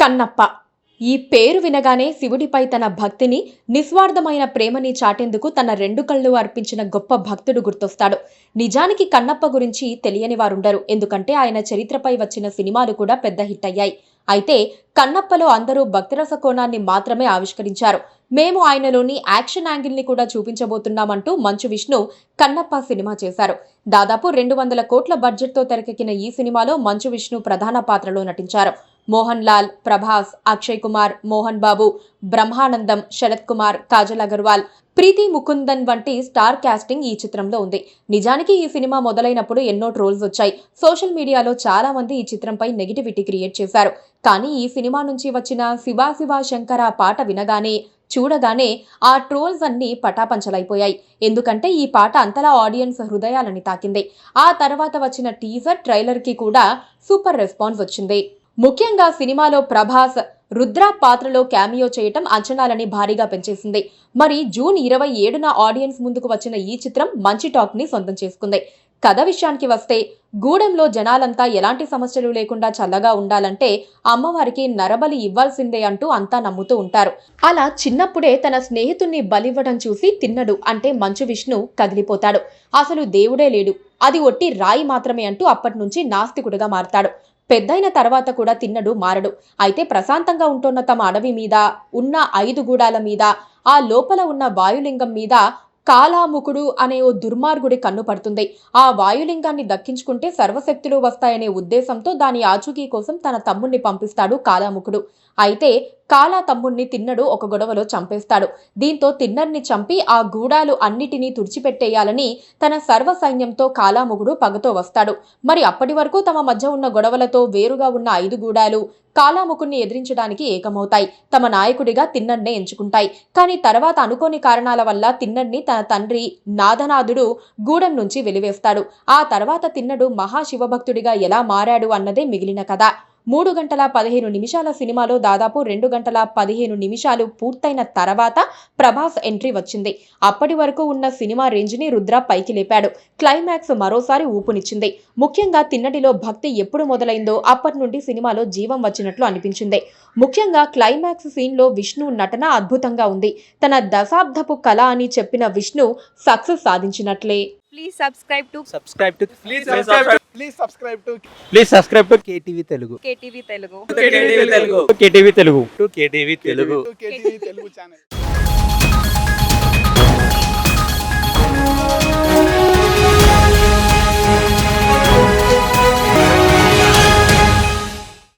కన్నప్ప. ఈ పేరు వినగానే శివుడిపై తన భక్తిని, నిస్వార్థమైన ప్రేమని చాటేందుకు తన రెండు కళ్ళు అర్పించిన గొప్ప భక్తుడు గుర్తొస్తాడు. నిజానికి కన్నప్ప గురించి తెలియని వారుండరు. ఎందుకంటే ఆయన చరిత్రపై వచ్చిన సినిమాలు కూడా పెద్ద హిట్ అయ్యాయి. అయితే కన్నప్పలో అందరూ భక్తిరస కోణాన్ని మాత్రమే ఆవిష్కరించారు. మేము ఆయనలోని యాక్షన్ యాంగిల్ ని కూడా చూపించబోతున్నామంటూ మంచు విష్ణు కన్నప్ప సినిమా చేశారు. దాదాపు 200 కోట్ల బడ్జెట్ తో తెరకెక్కిన ఈ సినిమాలో మంచు విష్ణు ప్రధాన పాత్రలో నటించారు. మోహన్ లాల్, ప్రభాస్, అక్షయ్ కుమార్, మోహన్ బాబు, బ్రహ్మానందం, శరత్ కుమార్, కాజల్ అగర్వాల్, ప్రీతి ముకుందన్ వంటి స్టార్ కాస్టింగ్ ఈ చిత్రంలో ఉంది. నిజానికి ఈ సినిమా మొదలైనప్పుడు ఎన్నో ట్రోల్స్ వచ్చాయి. సోషల్ మీడియాలో చాలా మంది ఈ చిత్రంపై నెగిటివిటీ క్రియేట్ చేశారు. కానీ ఈ సినిమా నుంచి వచ్చిన శివా శివా శంకర పాట వినగానే, చూడగానే ఆ ట్రోల్స్ అన్ని పటాపంచలైపోయాయి. ఎందుకంటే ఈ పాట అంతలా ఆడియన్స్ హృదయాలని తాకింది. ఆ తర్వాత వచ్చిన టీజర్, ట్రైలర్ కి కూడా సూపర్ రెస్పాన్స్ వచ్చింది. ముఖ్యంగా సినిమాలో ప్రభాస్ రుద్ర పాత్రలో క్యామియో చేయటం అంచనాలని భారీగా పెంచేసింది. మరి జూన్ 27న ఆడియన్స్ ముందుకు వచ్చిన ఈ చిత్రం మంచి టాక్ ని సొంతం చేసుకుంది. కథ విషయానికి వస్తే, గూడెంలో జనాలంతా ఎలాంటి సమస్యలు లేకుండా చల్లగా ఉండాలంటే అమ్మవారికి నరబలి ఇవ్వాల్సిందే అంటూ అంతా నమ్ముతూ ఉంటారు. అలా చిన్నప్పుడే తన స్నేహితుణ్ణి బలివ్వడం చూసి తిన్నడు అంటే మంచు విష్ణు కదిలిపోతాడు. అసలు దేవుడే లేడు, అది ఒట్టి రాయి మాత్రమే అంటూ అప్పటి నుంచి నాస్తికుడుగా మారతాడు. పెద్దయిన తర్వాత కూడా తిన్నడు మారడు. అయితే ప్రశాంతంగా ఉంటున్న తమ అడవి మీద ఉన్న 5 గూడాల మీద, ఆ లోపల ఉన్న వాయులింగం మీద కాలాముకుడు అనే ఓ దుర్మార్గుడి కన్ను పడుతుంది. ఆ వాయులింగాన్ని దక్కించుకుంటే సర్వశక్తులు వస్తాయనే ఉద్దేశంతో దాని ఆచూకీ కోసం తన తమ్ముణ్ణి పంపిస్తాడు కాలాముకుడు. అయితే కాలా తమ్ముణ్ణి తిన్నడు ఒక గొడవలో చంపేస్తాడు. దీంతో తిన్నర్ని చంపి ఆ గూడాలు అన్నిటినీ తుడిచిపెట్టేయాలని తన సర్వ సైన్యంతో కాలాముగుడు పగతో వస్తాడు. మరి అప్పటి వరకు తమ మధ్య ఉన్న గొడవలతో వేరుగా ఉన్న 5 గూడాలు కాలాముకుణ్ణి ఎదిరించడానికి ఏకమవుతాయి. తమ నాయకుడిగా తిన్నడ్నే ఎంచుకుంటాయి. కానీ తర్వాత అనుకోని కారణాల వల్ల తిన్నడ్ని తన తండ్రి నాదనాథుడు గూడెం నుంచి వెలివేస్తాడు. ఆ తర్వాత తిన్నడు మహాశివభక్తుడిగా ఎలా మారాడు అన్నదే మిగిలిన కథ. 3 గంటల 15 నిమిషాల సినిమాలో దాదాపు 2 గంటల 15 నిమిషాలు పూర్తయిన తర్వాత ప్రభాస్ ఎంట్రీ వచ్చింది. అప్పటి వరకు ఉన్న సినిమా రేంజ్ ని రుద్ర పైకి లేపాడు. క్లైమాక్స్ మరోసారి ఊపునిచ్చింది. ముఖ్యంగా తిన్నడిలో భక్తి ఎప్పుడు మొదలైందో అప్పటి నుండి సినిమాలో జీవం వచ్చినట్లు అనిపించింది. ముఖ్యంగా క్లైమాక్స్ సీన్ లో విష్ణు నటన అద్భుతంగా ఉంది. తన దశాబ్దపు కళ అని చెప్పిన విష్ణు సక్సెస్ సాధించినట్లే. Please subscribe to KTV Telugu. KTV Telugu. KTV Telugu. KTV Telugu channel.